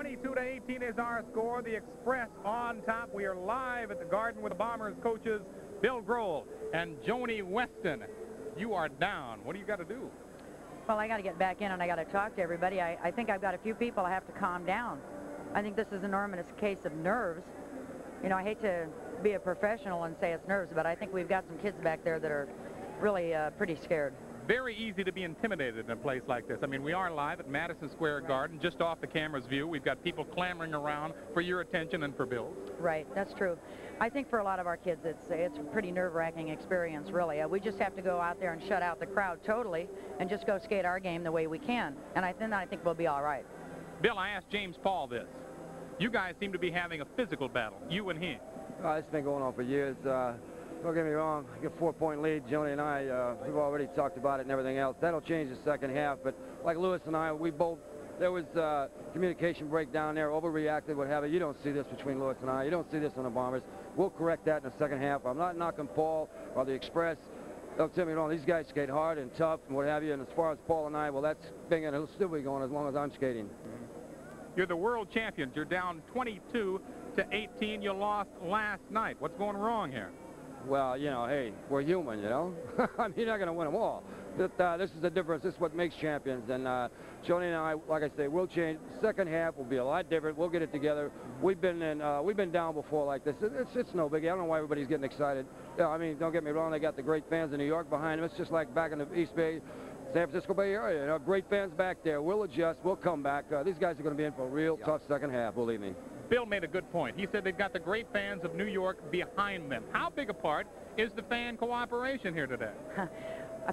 22-18 is our score. The Express on top. We are live at the Garden with the Bombers coaches Bill Groll and Joan Weston. You are down. What do you got to do? Well, I got to get back in and I got to talk to everybody. I think I've got a few people I have to calm down. I think this is an enormous case of nerves. You know, I hate to be a professional and say it's nerves, but I think we've got some kids back there that are really pretty scared. Very easy to be intimidated in a place like this. I mean, we are live at Madison Square Garden, just off the camera's view. We've got people clamoring around for your attention and for Bill's. Right, that's true. I think for a lot of our kids, it's a pretty nerve-wracking experience, really. We just have to go out there and shut out the crowd totally and just go skate our game the way we can. And I think we'll be all right. Bill, I asked James Paul this. You guys seem to be having a physical battle, you and he. It's been going on for years. Don't get me wrong, I get a 4-point lead. Joni and I, we've already talked about it and everything else. That'll change the second half, but like Lewis and I, there was communication breakdown there, overreacted, what have you. You don't see this between Lewis and I. You don't see this on the Bombers. We'll correct that in the second half. I'm not knocking Paul or the Express. Don't get me wrong, these guys skate hard and tough and what have you, and as far as Paul and I, well, that's big, and it'll still be going as long as I'm skating. You're the world champions. You're down 22-18. You lost last night. What's going wrong here? Well, you know, hey, we're human, you know. I mean, you're not going to win them all. This is the difference. This is what makes champions. And Joni and I, like I say, we'll change. Second half will be a lot different. We'll get it together. We've been down before like this. It's no biggie. I don't know why everybody's getting excited. Yeah, I mean, don't get me wrong. They got the great fans in New York behind them. It's just like back in the East Bay, San Francisco Bay Area. You know, great fans back there. We'll adjust. We'll come back. These guys are going to be in for a real tough second half, believe me. Bill made a good point. He said they've got the great fans of New York behind them. How big a part is the fan cooperation here today?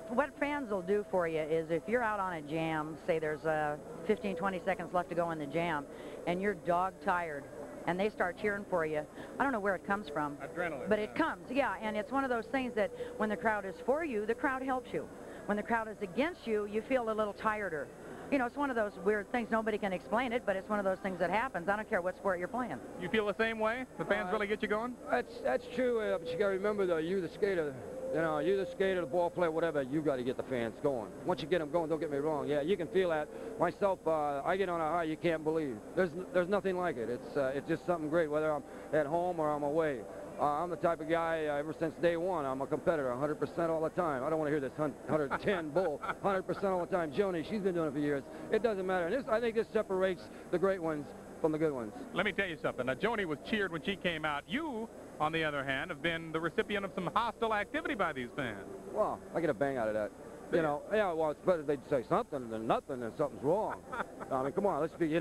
What fans will do for you is if you're out on a jam, say there's 15, 20 seconds left to go in the jam, and you're dog tired, and they start cheering for you. I don't know where it comes from. Adrenaline. But it comes, yeah, and it's one of those things that when the crowd is for you, the crowd helps you. When the crowd is against you, you feel a little tireder. You know, it's one of those weird things. Nobody can explain it, but it's one of those things that happens. I don't care what sport you're playing. You feel the same way? The fans really get you going? That's true, but you got to remember, though, you the skater, you know, you the skater, the ball player, whatever, you got to get the fans going. Once you get them going, don't get me wrong. Yeah, you can feel that. Myself, I get on a high you can't believe. There's nothing like it. It's just something great, whether I'm at home or I'm away. I'm the type of guy, ever since day one, I'm a competitor, 100% all the time. I don't want to hear this 110 bull, 100% all the time. Joni, she's been doing it for years. It doesn't matter. And I think this separates the great ones from the good ones. Let me tell you something. Now, Joni was cheered when she came out. You, on the other hand, have been the recipient of some hostile activity by these fans. Well, I get a bang out of that. You know, yeah, well, it's better they'd say something than nothing and something's wrong. I mean, come on, let's be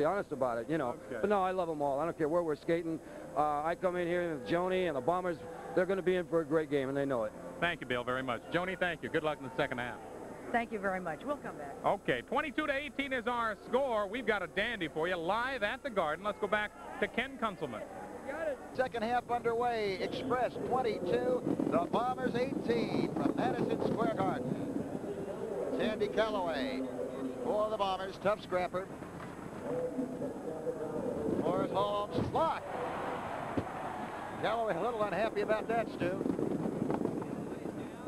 honest about it, you know. Okay. But no, I love them all. I don't care where we're skating. I come in here with Joni and the Bombers. They're going to be in for a great game, and they know it. Thank you, Bill, very much. Joni, thank you. Good luck in the second half. Thank you very much. We'll come back. Okay, 22-18 is our score. We've got a dandy for you live at the Garden. Let's go back to Ken Kunzelman. Got it. Second half underway. Express 22, the Bombers 18 from Madison Square Gardens. Sandy Calloway for the Bombers, tough scrapper. Delores Holmes blocked. Calloway a little unhappy about that, Stu.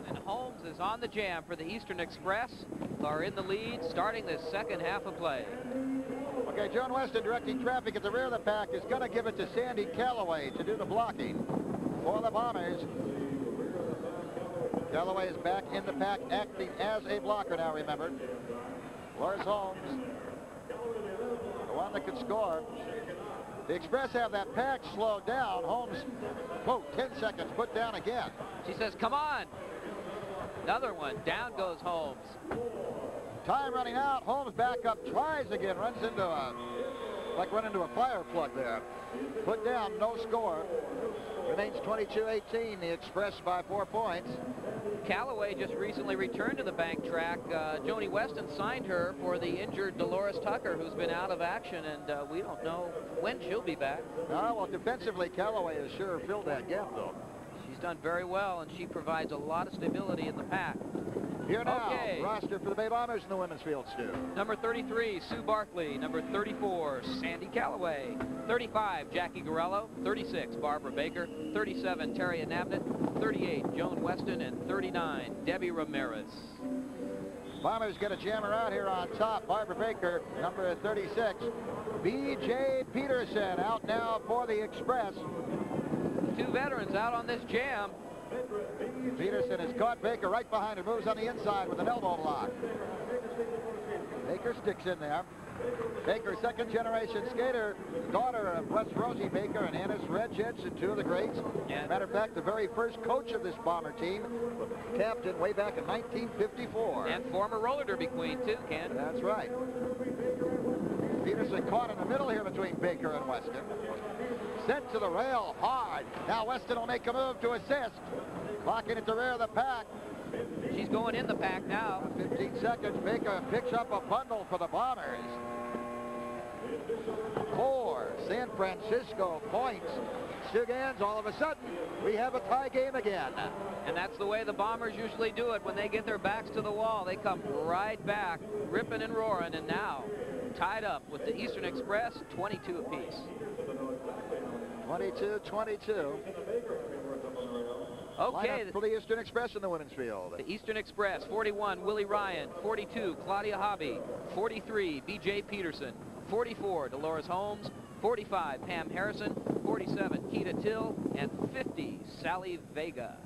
And Holmes is on the jam for the Eastern Express. Are in the lead starting this second half of play. Okay, Joan Weston directing traffic at the rear of the pack is going to give it to Sandy Calloway to do the blocking for the Bombers. Calloway is back in the pack, acting as a blocker now, remember. Delores Holmes, the one that could score. The Express have that pack slowed down. Holmes, quote, 10 seconds, put down again. She says, come on. Another one. Down goes Holmes. Time running out. Holmes back up, tries again, runs into a fire plug there. Put down, no score. Remains 22-18, the Express by 4 points. Calloway just recently returned to the bank track. Joni Weston signed her for the injured Dolores Tucker, who's been out of action, and we don't know when she'll be back. Well, defensively, Calloway has sure filled that gap, though. She's done very well, and she provides a lot of stability in the pack. Here now, roster for the Bay Bombers in the women's field, Stu. Number 33, Sue Barkley. Number 34, Sandy Calloway. 35, Jackie Garello. 36, Barbara Baker. 37, Teri Inabenett. 38, Joan Weston. And 39, Debi Ramirez. Bombers get a jammer out here on top. Barbara Baker, number 36. B.J. Peterson out now for the Express. Two veterans out on this jam. Peterson has caught Baker right behind her, moves on the inside with an elbow block. Baker sticks in there. Baker, second-generation skater, daughter of West Rosie Baker and Annis Redjets, two of the greats. Yeah. Matter of fact, the very first coach of this Bomber team, captain way back in 1954. And former roller derby queen, too, Ken. That's right. Peterson caught in the middle here between Baker and Weston. Sent to the rail hard. Now Weston will make a move to assist. Clocking at the rear of the pack. She's going in the pack now. 15 seconds. Baker picks up a bundle for the Bombers. 4 San Francisco points. Sugans, all of a sudden, we have a tie game again. And that's the way the Bombers usually do it. When they get their backs to the wall, they come right back, ripping and roaring. And now, tied up with the Eastern Express, 22 apiece. 22-22. Okay. Lineup for the Eastern Express in the women's field. The Eastern Express, 41, Willi Ryan. 42, Claudia Hobdy. 43, B.J. Peterson. 44, Delores Holmes. 45, Pam Harrision. 47, Keita Till. And 50, Sally Vega.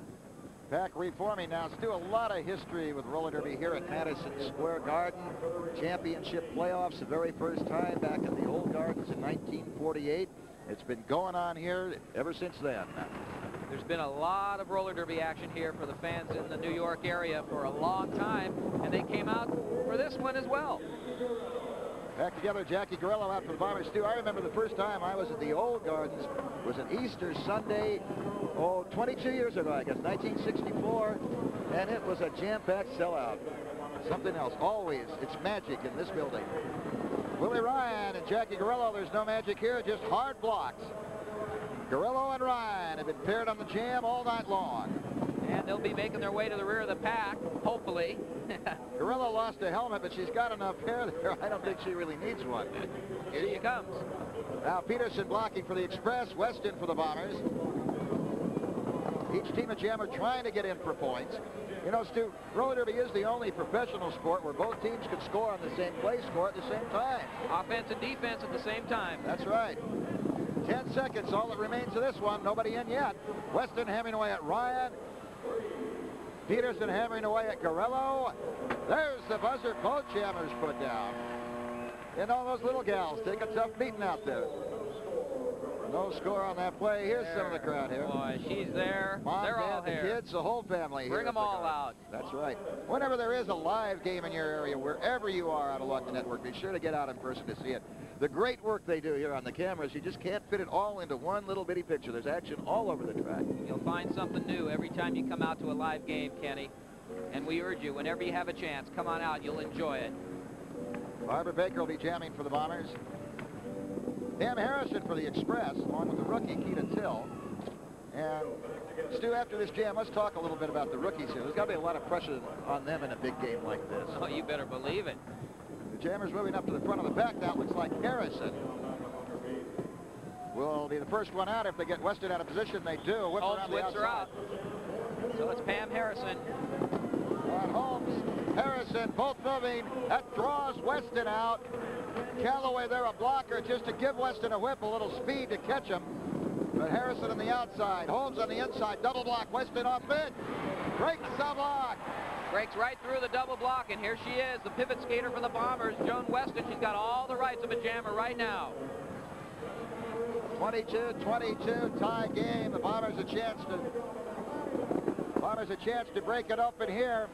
Pack reforming now. Stu, a lot of history with roller derby here at Madison Square Garden. Championship playoffs the very first time back in the old gardens in 1948. It's been going on here ever since then. There's been a lot of roller derby action here for the fans in the New York area for a long time, and they came out for this one as well. Back together, Jackie Garello out for the Bombers. Stu, I remember the first time I was at the old gardens was an Easter Sunday, 22 years ago, I guess, 1964, and it was a jam-packed sellout. Something else. Always, it's magic in this building. Willi Ryan and Jackie Garello, there's no magic here, just hard blocks. Garello and Ryan have been paired on the jam all night long. And they'll be making their way to the rear of the pack, hopefully. Garello lost a helmet, but she's got enough hair there. I don't think she really needs one. Here she comes. Now Peterson blocking for the Express, Weston for the Bombers. Each team of jammer trying to get in for points. You know, Stu, roller derby is the only professional sport where both teams can score on the same play, score at the same time. Offense and defense at the same time. That's right. 10 seconds, all that remains of this one. Nobody in yet. Weston hammering away at Ryan. Peterson hammering away at Garello. There's the buzzer. Both jammers put down. And all those little gals take a tough beating out there. No score on that play. Here's some of the crowd here. Boy, she's there. Mom, They're all Dad, here. the kids, the whole family. Bring them all out. That's right. Whenever there is a live game in your area, wherever you are out along the network, be sure to get out in person to see it. The great work they do here on the cameras, you just can't fit it all into one little bitty picture. There's action all over the track. You'll find something new every time you come out to a live game, Kenny. And we urge you, whenever you have a chance, come on out. You'll enjoy it. Barbara Baker will be jamming for the Bombers. Pam Harrision for the Express, along with the rookie Keita Till. And Stu, after this jam, let's talk a little bit about the rookies here. There's got to be a lot of pressure on them in a big game like this. Oh, you better believe it. The jammers moving up to the front of the pack now. Looks like Harrison will be the first one out if they get Weston out of position. They do. Whip Holmes around the whips outside. her out. So it's Pam Harrision. Holmes, Harrison, both moving. That draws Weston out. Calloway there, a blocker, just to give Weston a whip, a little speed to catch him. But Harrison on the outside, Holmes on the inside, double block, Weston off mid. Breaks the block. Breaks right through the double block, and here she is, the pivot skater for the Bombers, Joan Weston. She's got all the rights of a jammer right now. 22-22 tie game. The Bombers a chance to break it open here.